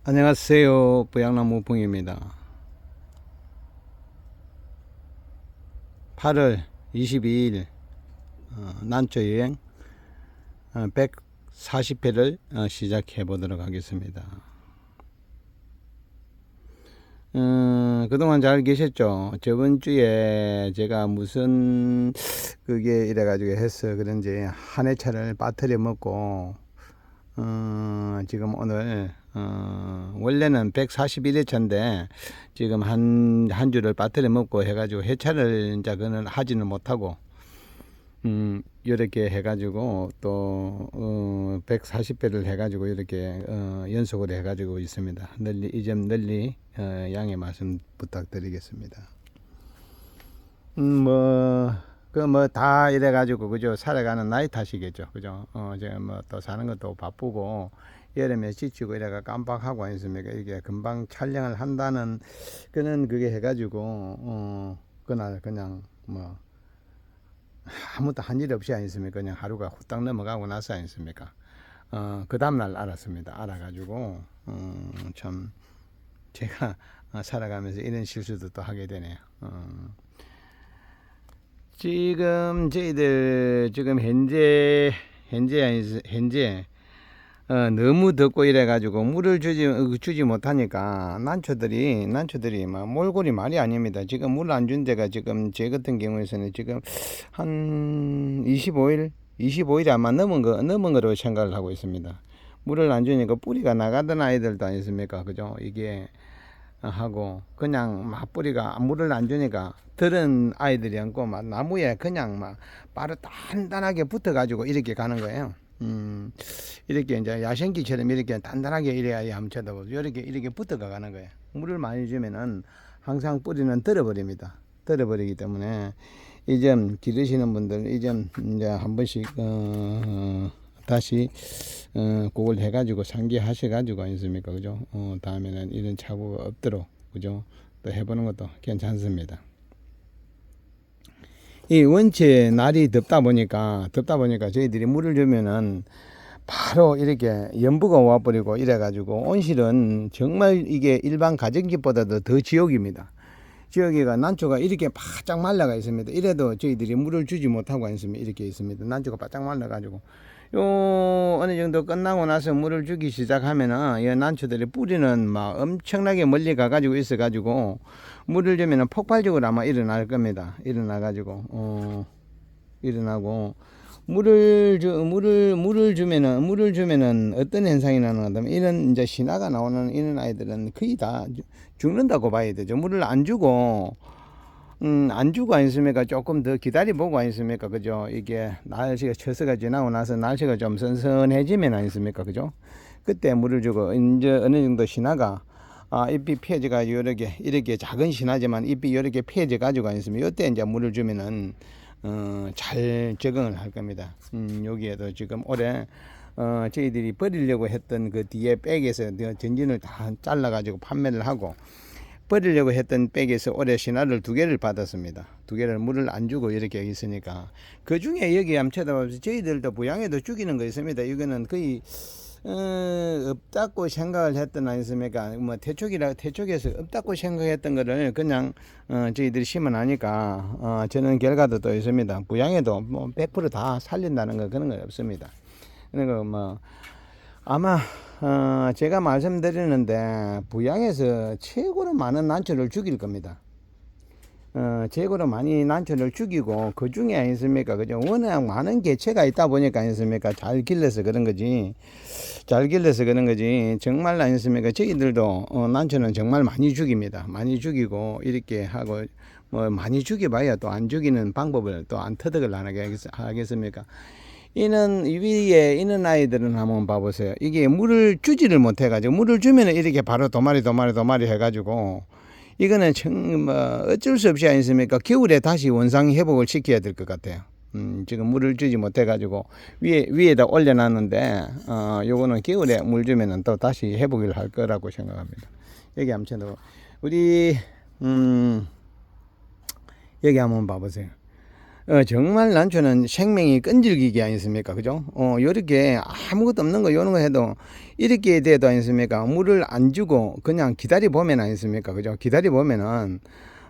안녕하세요. 부양나무붕입니다. 8월 22일 난초 여행 140회를 시작해 보도록 하겠습니다. 그동안 잘 계셨죠? 저번 주에 제가 무슨 그게 이래가지고 해서 그런지 한 해차를 빠뜨려 먹고 지금 오늘 원래는 141회차인데 지금 한 주를 빠뜨려 먹고 해가지고 회차를 이제 그는 하지는 못하고 이렇게 해가지고 또 140회를 해가지고 이렇게 연속으로 해가지고 있습니다. 널리 이 점 널리 양해 말씀 부탁드리겠습니다. 뭐 다 이래가지고 그죠, 살아가는 나이 탓이겠죠, 그죠. 제가 뭐 또 사는 것도 바쁘고 여름에 지치고 이래가 깜빡하고 아니습니까. 이게 금방 촬영을 한다는 그는 그게 해가지고 그날 그냥 뭐 아무것도 한 일 없이 아니습니까. 그냥 하루가 후딱 넘어가고 나서 아니습니까. 그 다음날 알았습니다. 알아가지고 참 제가 살아가면서 이런 실수도 또 하게 되네요. 지금 저희들 지금 현재 너무 덥고 이래가지고 물을 주지 못하니까 난초들이 막 몰골이 말이 아닙니다. 지금 물 안 준 데가 지금 제 같은 경우에서는 지금 한 25일 아마 넘은 거로 생각을 하고 있습니다. 물을 안 주니까 뿌리가 나가던 아이들도 아니습니까, 그죠? 이게 하고 그냥 막 뿌리가 물을 안 주니까 들은 아이들이 않고 막 나무에 그냥 막 바로 단단하게 붙어 가지고 이렇게 가는 거예요. 이렇게 이제 야생기처럼 이렇게 단단하게 이래야 함쳐도 이렇게 붙어 가는 거예요. 물을 많이 주면은 항상 뿌리는 들어버립니다. 들어버리기 때문에 이 점 기르시는 분들 이 점 이제 한 번씩 다시 그걸 해가지고 상기하셔가지고 아니습니까, 그죠? 다음에는 이런 착오가 없도록 그죠, 또 해보는 것도 괜찮습니다. 이 원체 날이 덥다 보니까 저희들이 물을 주면은 바로 이렇게 연부가 와버리고 이래가지고 온실은 정말 이게 일반 가정집보다도 더 지옥입니다. 지역이가 난초가 이렇게 바짝 말라가 있습니다. 이래도 저희들이 물을 주지 못하고 있습니다. 이렇게 있습니다. 난초가 바짝 말라가지고 요 어느 정도 끝나고 나서 물을 주기 시작하면은 이 난초들이 뿌리는 막 엄청나게 멀리 가가지고 있어가지고 물을 주면은 폭발적으로 아마 일어날 겁니다. 일어나고 물을 주면은 어떤 현상이 나는가 하면 이런 이제 신화가 나오는 이런 아이들은 거의 다 죽는다고 봐야 되죠. 물을 안 주고 아니습니까? 조금 더 기다려보고 아니습니까? 그죠? 이게 날씨가 처서가 지나고 나서 날씨가 좀 선선해지면 아니습니까? 그죠? 그때 물을 주고 이제 어느 정도 신화가 잎이 펴져 가지고 이렇게 작은 신화지만 잎이 이렇게 펴져 가지고 아니습니까? 이때 이제 물을 주면은 잘 적응을 할 겁니다. 여기에도 지금 올해 저희들이 버리려고 했던 그 뒤에 백에서 전진을 다 잘라 가지고 판매를 하고 버리려고 했던 백에서 올해 신화를 2개를 받았습니다. 2개를 물을 안 주고 이렇게 있으니까 그 중에 여기 한번 쳐다보면서 저희들도 부양에도 죽이는 거 있습니다. 이거는 거의 없다고 생각을 했던 아니습니까? 뭐 태초에서 없다고 생각했던 거를 그냥 저희들이 심어나니까 저는 결과도 또 있습니다. 부양에도 뭐 100%다 살린다는 거 그런 거 없습니다. 그러니까 뭐 아마 제가 말씀드리는데 부양에서 최고로 많은 난초를 죽일 겁니다. 최고로 많이 난초를 죽이고 그 중에 아니습니까, 그죠? 워낙 많은 개체가 있다 보니까 아니습니까, 잘 길러서 그런 거지. 정말 아니습니까, 저희들도 난초는 정말 많이 죽입니다. 많이 죽이고 이렇게 하고 뭐 많이 죽여봐야 또 안 죽이는 방법을 또 안 터득을 안 하겠습니까? 이는 위에 있는 아이들은 한번 봐보세요. 이게 물을 주지를 못해가지고 물을 주면 이렇게 바로 도마리 해가지고 이거는 뭐 어쩔 수 없이 아니습니까? 겨울에 다시 원상 회복을 시켜야 될 것 같아요. 지금 물을 주지 못해가지고 위에다 올려놨는데 요거는 겨울에 물 주면은 또 다시 회복을 할 거라고 생각합니다. 여기 아무튼 우리 여기 한번 봐보세요. 정말 난초는 생명이 끈질기게 아니습니까? 그죠? 요렇게 아무것도 없는 거, 요런 거 해도 이렇게 돼도 아니습니까? 물을 안 주고 그냥 기다려 보면 아니습니까? 그죠? 기다려 보면은,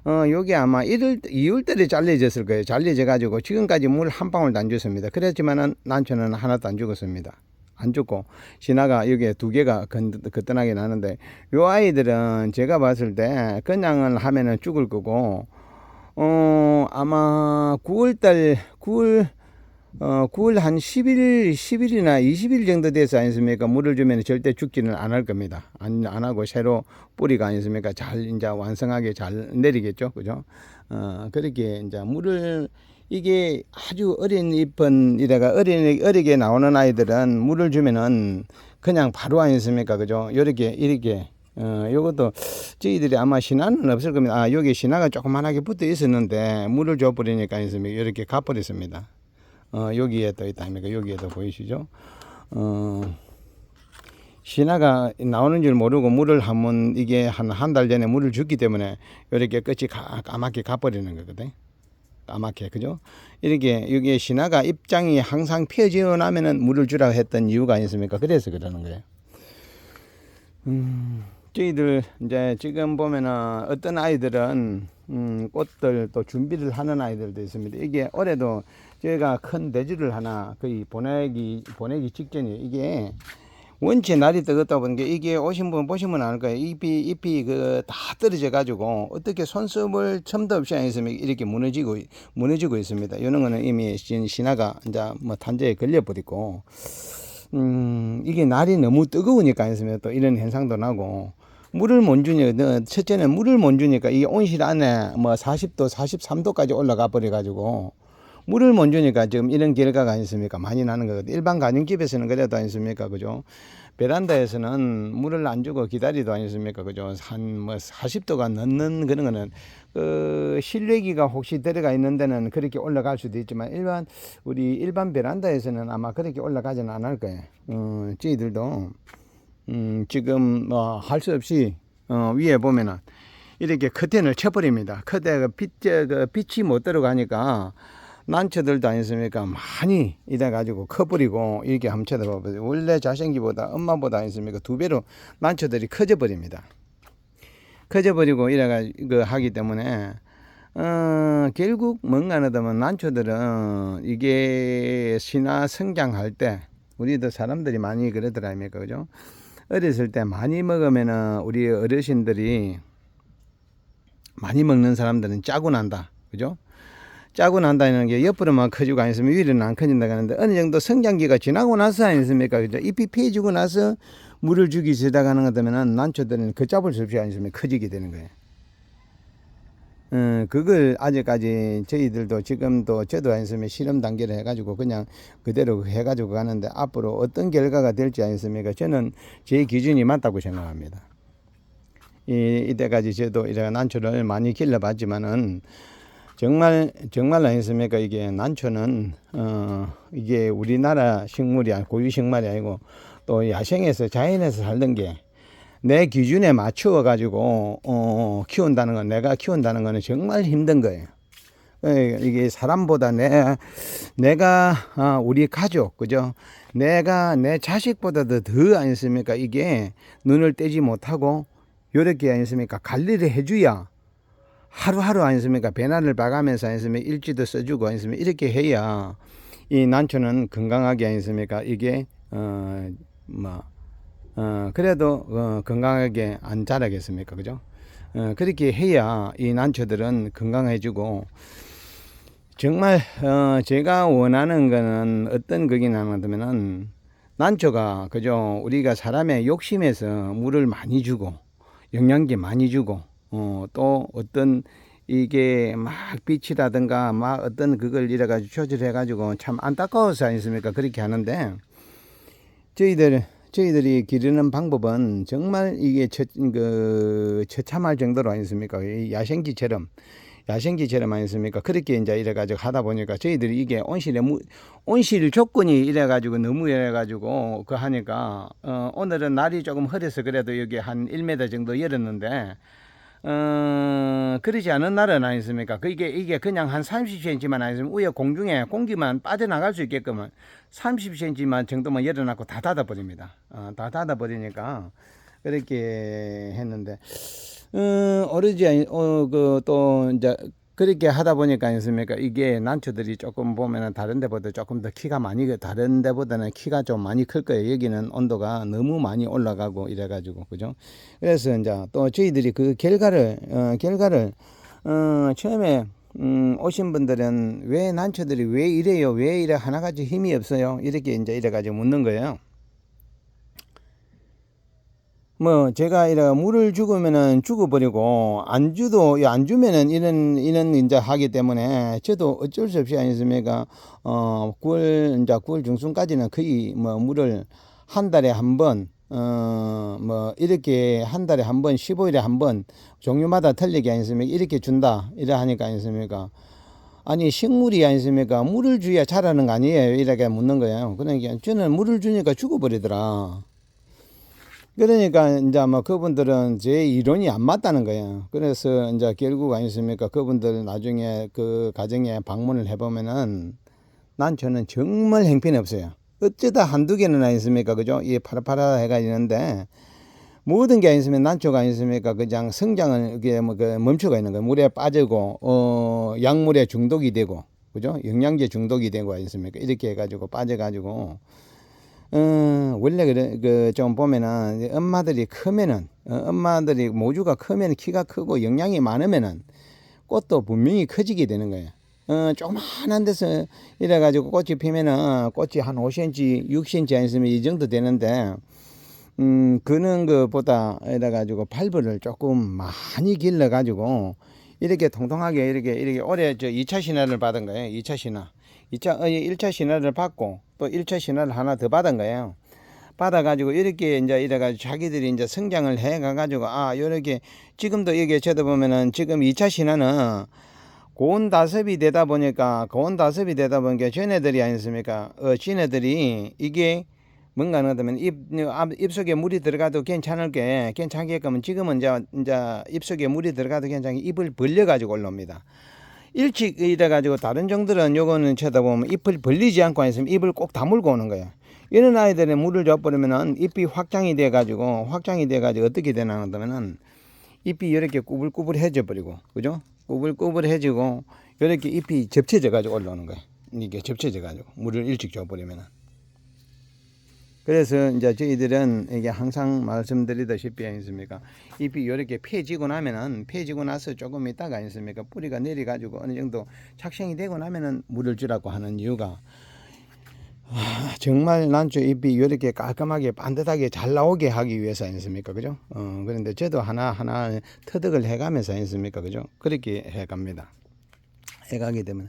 요게 아마 2월달에 잘려졌을 거예요. 잘려져가지고 지금까지 물 한 방울도 안 줬습니다. 그랬지만은 난초는 하나도 안 죽었습니다. 안 죽고 신화가 여기에 두 개가 거뜬하게 나는데 요 아이들은 제가 봤을 때 그냥을 하면은 죽을 거고 아마 9월 한 10일이나 20일 정도 돼서 아니습니까? 물을 주면 절대 죽지는 않을 겁니다. 안 하고 새로 뿌리가 아니습니까? 잘, 이제 완성하게 잘 내리겠죠. 그죠? 그렇게 이제 물을, 이게 아주 어린 잎은 이래가 어리게 나오는 아이들은 물을 주면은 그냥 바로 아니습니까? 그죠? 이렇게 요것도 저희들이 아마 신화는 없을 겁니다. 여기 신화가 조그만하게 붙어 있었는데 물을 줘버리니까 있습니다. 이렇게 가버렸습니다. 여기에 또 있다 아닙니까? 여기에도 보이시죠? 신화가 나오는 줄 모르고 물을 한번 이게 한 달 전에 물을 줬기 때문에 이렇게 끝이 까맣게 가버리는 거거든. 까맣게, 그죠? 이렇게 여기에 신화가 입장이 항상 펴지어 나면은 물을 주라고 했던 이유가 아니습니까? 그래서 그러는 거예요. 저희들 이제 지금 보면은 어떤 아이들은 꽃들 또 준비를 하는 아이들도 있습니다. 이게 올해도 저희가 큰 대지를 하나 거의 보내기 직전이에요. 이게 원체 날이 뜨겁다 보니까 이게 오신 분 보시면 알 거예요. 잎이 다 떨어져 가지고 어떻게 손톱을 첨도 없이 안 했으면 이렇게 무너지고 있습니다. 이런 거는 이미 신화가 이제 뭐 탄저에 걸려버리고 이게 날이 너무 뜨거우니까 했으면 또 이런 현상도 나고 물을 못 주니까 첫째는 물을 못 주니까 이 온실 안에 뭐 40도 43도까지 올라가 버려 가지고 물을 못 주니까 지금 이런 결과가 아니습니까? 많이 나는 거거든요. 일반 가정집에서는 그래도 아니습니까? 그죠? 베란다에서는 물을 안 주고 기다리도 아니습니까? 그죠? 한 뭐 40도가 넘는 그런 거는 실외기가 혹시 들어가 있는 데는 그렇게 올라갈 수도 있지만 일반 베란다에서는 아마 그렇게 올라가지는 않을 거예요. 저희들도 지금 뭐 할 수 없이 위에 보면은 이렇게 커튼을 쳐버립니다. 커튼가 빛이 못 들어가니까 난초들도 아니습니까? 많이 이래 가지고 커버리고 이렇게 한번 쳐다봐보세요. 원래 자생기보다 엄마보다 아니습니까? 2배로 난초들이 커져 버립니다. 커져 버리고 이래 가지고 하기 때문에 결국 뭔가 하다면 난초들은 이게 신화 성장할 때 우리도 사람들이 많이 그러더라 아닙니까? 그죠? 어렸을 때 많이 먹으면은 우리 어르신들이 많이 먹는 사람들은 짜고 난다. 그죠? 짜고 난다는 게 옆으로만 커지고 아니으면 위로는 안 커진다 하는데 어느 정도 성장기가 지나고 나서 아니습니까? 그죠? 잎이 펴지고 나서 물을 주기 시작하는 것 때문에 난초들은 걷잡을 수 없이 아니으면 커지게 되는 거예요. 그걸 아직까지 저희들도 지금도 저도 아니으면 실험 단계를 해가지고 그냥 그대로 해가지고 가는데 앞으로 어떤 결과가 될지 아니습니까? 저는 제 기준이 맞다고 생각합니다. 이때까지 저도 이래 난초를 많이 길러봤지만은 정말 아니습니까? 이게 난초는 이게 우리나라 식물이 고유 식물이 아니고 또 야생에서 자연에서 살던 게 내 기준에 맞추어 가지고 키운다는 건 내가 키운다는 거는 정말 힘든 거예요. 이게 사람보다 내가 우리 가족 그죠? 내가 내 자식보다도 더 아니습니까? 이게 눈을 떼지 못하고 요렇게 아니습니까? 관리를 해줘야 하루하루 아니습니까? 배난을 봐가면서 아니습니까? 일지도 써주고 아니습니까? 이렇게 해야 이 난초는 건강하게 아니습니까? 이게 그래도 건강하게 안 자라겠습니까? 그죠? 그렇게 해야 이 난초들은 건강해지고 정말 제가 원하는 거는 어떤 거기냐면은 난초가 그죠? 우리가 사람의 욕심에서 물을 많이 주고 영양제 많이 주고 또 어떤 이게 막 빛이라든가 막 어떤 그걸 이래가지고 조절해가지고 참 안타까워서 아니습니까? 그렇게 하는데 저희들이 기르는 방법은 정말 이게 처참할 정도로 아니습니까? 야생기처럼 아니습니까? 그렇게 이제 이래가지고 하다 보니까 저희들이 이게 온실 조건이 이래가지고 너무 이래가지고 하니까 오늘은 날이 조금 흐려서 그래도 여기 한 1m 정도 열었는데 그러지 않은 날은 아니습니까? 이게 그냥 한 30cm만 아니면 위에 공중에 공기만 빠져나갈 수 있게끔 30cm만 정도만 열어놨고 다 닫아버립니다. 다 닫아버리니까 그렇게 했는데, 오르지, 또, 이제, 그렇게 하다 보니까 아니습니까? 이게 난초들이 조금 보면은 다른 데보다 조금 더 키가 많이, 다른 데보다는 키가 좀 많이 클 거예요. 여기는 온도가 너무 많이 올라가고 이래가지고, 그죠? 그래서 이제 또 저희들이 그 결과를, 처음에, 오신 분들은 왜 난초들이 왜 이래요? 왜 이래 하나같이 힘이 없어요? 이렇게 이제 이래가지고 묻는 거예요. 뭐 제가 이래 물을 죽으면은 죽어버리고 안 주면은 이런 이제 하기 때문에 저도 어쩔 수 없이 아니습니까? 9월 중순까지는 거의 뭐 물을 한 달에 한 번, 뭐 이렇게 한 달에 한 번, 15일에 한 번 종류마다 틀리게 아니습니까? 이렇게 준다 이래 하니까 아니습니까? 아니 식물이 아니습니까? 물을 줘야 자라는 거 아니에요? 이렇게 묻는 거예요. 그러니까 저는 물을 주니까 죽어버리더라. 그러니까 이제 뭐 그분들은 제 이론이 안 맞다는 거예요. 그래서 이제 결국 아니습니까? 그분들 나중에 그 가정에 방문을 해보면은 난 저는 정말 형편이 없어요. 어쩌다 한두 개는 아니습니까? 그죠? 이 파라파라 해가 있는데 모든 게 아니으면 난초가 아니습니까? 그냥 성장을 이게 뭐 그 멈추가 있는 거예요. 물에 빠지고 약물에 중독이 되고 그죠? 영양제 중독이 되고 아니습니까? 이렇게 해가지고 빠져가지고 원래 좀 보면은 엄마들이 크면은 엄마들이 모주가 크면 키가 크고 영양이 많으면은 꽃도 분명히 커지게 되는 거예요. 조그만한 데서 이래가지고 꽃이 피면은 꽃이 한 5cm, 6cm 아니으면 이 정도 되는데 그는 것보다 이래가지고 발브를 조금 많이 길러가지고 이렇게 통통하게 이렇게 올해 저 2차 신화를 받은 거예요. 2차 신화. 1차 신화를 받고 또 1차 신화를 하나 더 받은 거예요. 받아가지고 이렇게 이제 이래가지고 자기들이 이제 성장을 해가가지고 요렇게 지금도 여기 저도 보면은 지금 2차 신화는 고온 다습이 되다 보니까 쟤네들이 아니습니까? 쟤네들이 이게 뭔가 하면 입속에 물이 들어가도 괜찮게끔 지금은 이제 입속에 물이 들어가도 괜찮게 입을 벌려가지고 올라옵니다. 일찍 이래가지고 다른 종들은 요거는 쳐다보면 잎을 벌리지 않고 있으면 입을 꼭 다물고 오는 거예요. 이런 아이들은 물을 줘버리면은 잎이 확장이 돼가지고 어떻게 되나 하면은 잎이 이렇게 꾸불꾸불해져 버리고 그죠? 꾸불꾸불해지고 이렇게 잎이 접쳐져 가지고 올라오는 거예요. 이게 접쳐져 가지고 물을 일찍 줘버리면은. 그래서 이제 저희들은 이게 항상 말씀드리다시피 아니습니까? 잎이 이렇게 펴지고 나서 조금 있다가 아니습니까? 뿌리가 내려가지고 어느 정도 착생이 되고 나면은 물을 주라고 하는 이유가 정말 난초 잎이 이렇게 깔끔하게 반듯하게 잘 나오게 하기 위해서 아니습니까? 그죠? 그런데 저도 하나하나 터득을 해가면서 아니습니까? 그죠? 그렇게 해갑니다. 해가게 되면.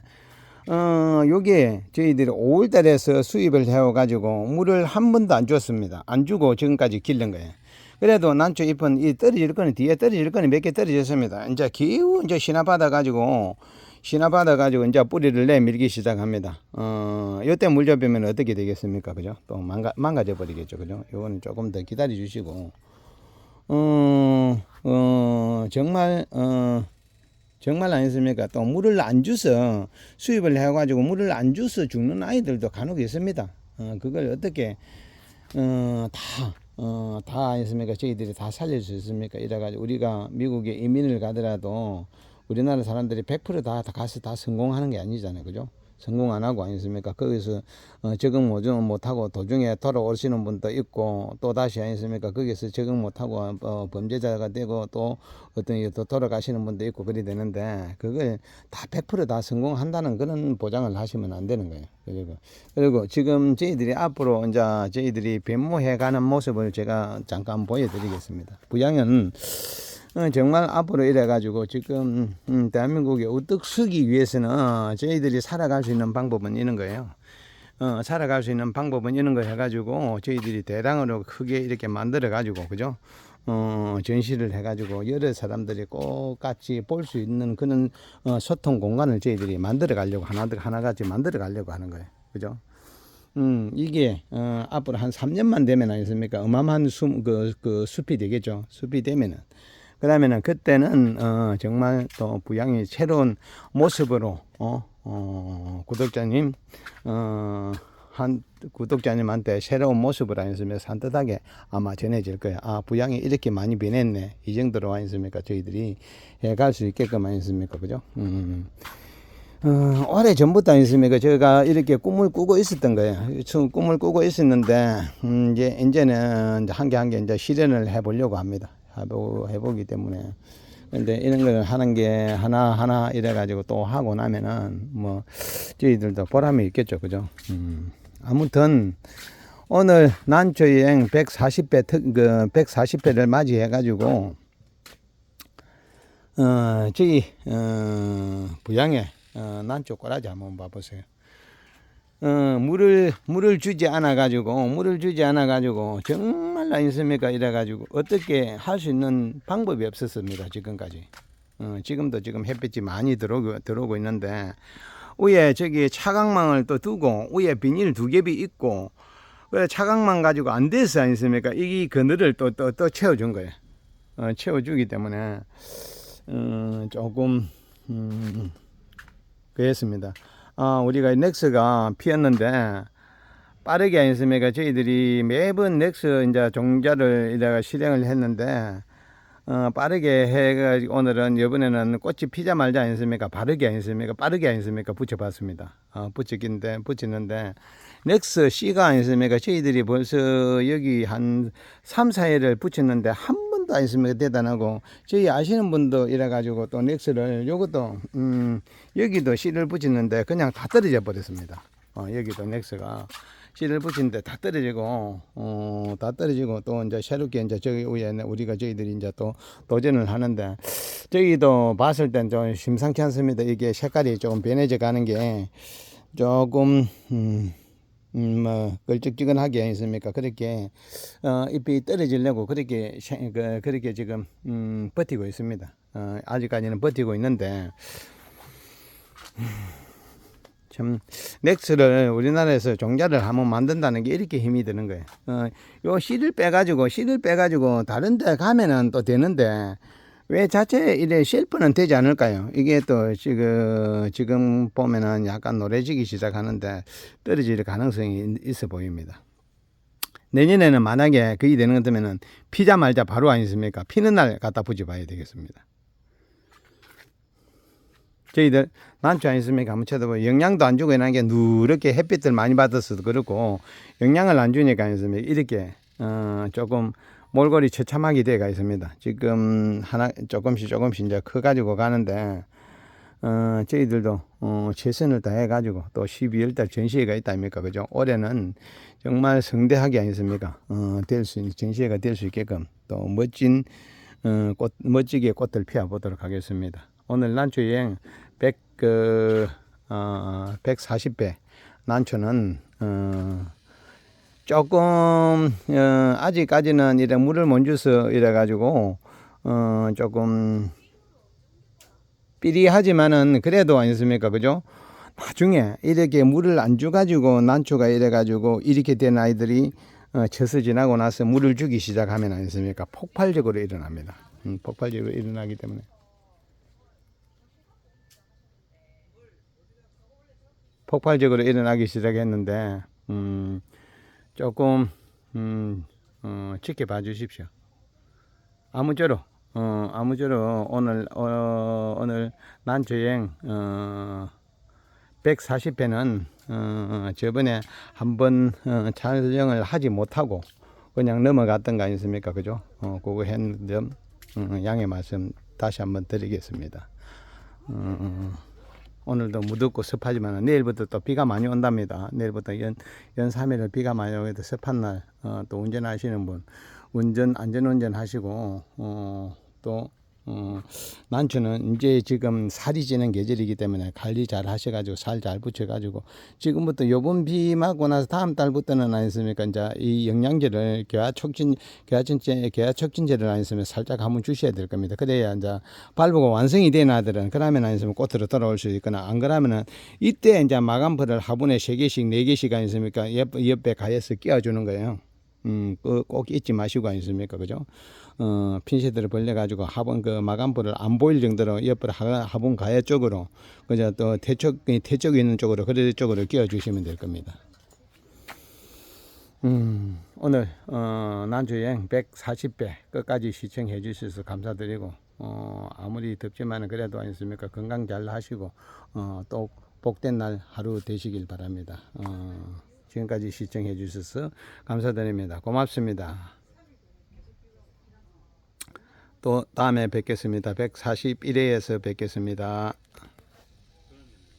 요게 저희들이 5월달에서 수입을 해와가지고 물을 한 번도 안 줬습니다. 안 주고 지금까지 기른 거예요. 그래도 난초 잎은 뒤에 떨어질 거는 몇 개 떨어졌습니다. 이제 기후 이제 신화 받아가지고 이제 뿌리를 내밀기 시작합니다. 요때 물 접으면 어떻게 되겠습니까? 그죠? 또 망가져 버리겠죠. 그죠? 요거는 조금 더 기다려 주시고, 정말 아니습니까? 또 물을 안 줘서 수입을 해가지고 물을 안 줘서 죽는 아이들도 간혹 있습니다. 그걸 어떻게 다 아니습니까? 저희들이 다 살릴 수 있습니까? 이래가지고 우리가 미국에 이민을 가더라도 우리나라 사람들이 100%다 가서 다 성공하는 게 아니잖아요. 그죠? 성공 안 하고 아니습니까? 거기서 적응 못하고 도중에 돌아오시는 분도 있고 또 다시 아니습니까? 거기서 적응 못하고 범죄자가 되고 또 또 돌아가시는 분도 있고 그리 되는데 그걸 다 100%다 성공한다는 그런 보장을 하시면 안 되는 거예요. 그리고 지금 저희들이 앞으로 이제 저희들이 변모해 가는 모습을 제가 잠깐 보여드리겠습니다. 부양은 정말 앞으로 이래가지고 지금 대한민국에 우뚝 서기 위해서는 저희들이 살아갈 수 있는 방법은 이런 거예요. 살아갈 수 있는 방법은 이런 거 해가지고 저희들이 대량으로 크게 이렇게 만들어 가지고 그죠? 전시를 해가지고 여러 사람들이 꼭 같이 볼 수 있는 그런 소통 공간을 저희들이 만들어 가려고 하나같이 만들어 가려고 하는 거예요. 그죠? 이게 앞으로 한 3년만 되면 아니습니까? 어마어마한 숲이 되겠죠. 숲이 되면은 그러면은 그때는 정말 또 부양이 새로운 모습으로 구독자님 구독자님한테 새로운 모습을 아니었으면 산뜻하게 아마 전해질 거예요. 아, 부양이 이렇게 많이 변했네. 이 정도로 아니었습니까? 저희들이 해갈 수 있게끔 아니었습니까? 그죠? 오래 전부터 아니었습니까? 제가 이렇게 꿈을 꾸고 있었던 거예요. 꿈을 꾸고 있었는데, 이제는 한 개 한 개 이제 실현을 해보려고 합니다. 해보기 때문에. 근데 이런 걸 하는 게 하나하나 이래가지고 또 하고 나면은 뭐, 저희들도 보람이 있겠죠. 그죠? 아무튼, 오늘 난초여행 140회, 140회를 맞이해가지고, 저희, 부양에, 난초 꼬라지 한번 봐보세요. 물을 주지 않아가지고, 정말 아니습니까? 이래가지고, 어떻게 할 수 있는 방법이 없었습니다. 지금까지. 지금도 지금 햇빛이 많이 들어오고 있는데, 위에 저기 차광망을 또 두고, 위에 비닐 2겹이 있고, 차광망 가지고 안 돼서 아니습니까? 이 그늘을 또 채워준 거예요. 채워주기 때문에, 조금, 그랬습니다. 우리가 넥스가 피었는데, 빠르게 아니습니까? 저희들이 매번 넥스 이제 종자를 이래가 실행을 했는데, 빠르게 해가지고 오늘은 이번에는 꽃이 피자 말자 아니습니까? 빠르게 아니습니까? 붙여봤습니다. 붙이는데, 넥스 C가 아니습니까? 저희들이 벌써 여기 한 3, 4회를 붙였는데, 한 번도 아니습니까? 대단하고, 저희 아시는 분도 이래가지고 또 넥스를, 요것도, 여기도 C를 붙이는데 그냥 다 떨어져 버렸습니다. 여기도 넥스가. C를 붙이는데 다 떨어지고, 또 이제 새롭게 이제 저기 위에 우리가 저희들이 이제 또 도전을 하는데, 저기도 봤을 땐 좀 심상치 않습니다. 이게 색깔이 조금 변해져 가는 게 조금, 뭐, 걸쭉지근하게 아니습니까? 그렇게, 잎이 떨어지려고 그렇게 지금, 버티고 있습니다. 아직까지는 버티고 있는데, 참 넥스를 우리나라에서 종자를 한번 만든다는 게 이렇게 힘이 드는 거예요. 요 씨를 빼가지고 다른 데 가면은 또 되는데 왜 자체 이래 셀프는 되지 않을까요? 이게 또 지금 보면은 약간 노래지기 시작하는데 떨어질 가능성이 있어 보입니다. 내년에는 만약에 그게 되는 것 같으면은 피자 말자 바로 아니십니까? 피는 날 갖다 붙여봐야 되겠습니다. 저희들 난초 아니습니까? 한번 쳐다보면 영양도 안 주고 이런 게 누렇게 햇빛을 많이 받았어도 그렇고 영양을 안 주니까 아니습니까? 이렇게 조금 몰골이 처참하게 돼가 있습니다. 지금 조금씩 이제 커가지고 가는데 저희들도 최선을 다해가지고 또 12월 달 전시회가 있다 아닙니까? 그죠? 올해는 정말 성대하게 아니습니까? 전시회가 될 수 있게끔 또 멋지게 꽃을 피워보도록 하겠습니다. 오늘 난초 여행 140배 난초는 조금 아직까지는 이래 물을 못 줘서 이래 가지고 조금 삐리하지만은 그래도 아니습니까? 그죠? 나중에 이렇게 물을 안 줘가지고 난초가 이래가지고 이렇게 된 아이들이 젖을 지나고 나서 물을 주기 시작하면 아니습니까? 폭발적으로 일어납니다. 폭발적으로 일어나기 때문에. 폭발적으로 일어나기 시작했는데 조금 지켜봐 주십시오. 아무쪼록 오늘 난초여행 140회는 저번에 한번 촬영을 하지 못하고 그냥 넘어갔던 거 아니습니까? 그죠? 그거 했는 점 양해 말씀 다시 한번 드리겠습니다. 오늘도 무덥고 습하지만 내일부터 또 비가 많이 온답니다. 내일부터 연 3일을 비가 많이 오게 돼 습한 날 또 운전하시는 분 안전운전 하시고 또 난초는 이제 지금 살이 찌는 계절이기 때문에 관리 잘 하셔가지고 살 잘 붙여가지고 지금부터 요번 비 맞고 나서 다음 달부터는 아니습니까? 이제 이 영양제를 계화촉진제를 아니으면 살짝 한번 주셔야 될 겁니다. 그래야 이제 발부가 완성이 된 아들은 그러면 아니으면 꽃으로 돌아올 수 있거나 안 그러면은 이때 이제 마감풀을 화분에 3개씩 4개씩 아니습니까? 옆에 가에서 끼워주는 거예요. 꼭 잊지 마시고 아니십니까, 그죠? 핀셋을 벌려가지고 화분 그 마감부를 안 보일 정도로 옆으로 화분 가해 쪽으로, 그죠? 또 태쪽에 있는 쪽으로, 그래 쪽으로 끼워 주시면 될 겁니다. 오늘 난주여행 140배 끝까지 시청해 주셔서 감사드리고, 아무리 덥지만 그래도 아니십니까, 건강 잘 하시고 또 복된 날 하루 되시길 바랍니다. 지금까지 시청해 주셔서 감사드립니다. 고맙습니다. 또 다음에 뵙겠습니다. 141회에서 뵙겠습니다.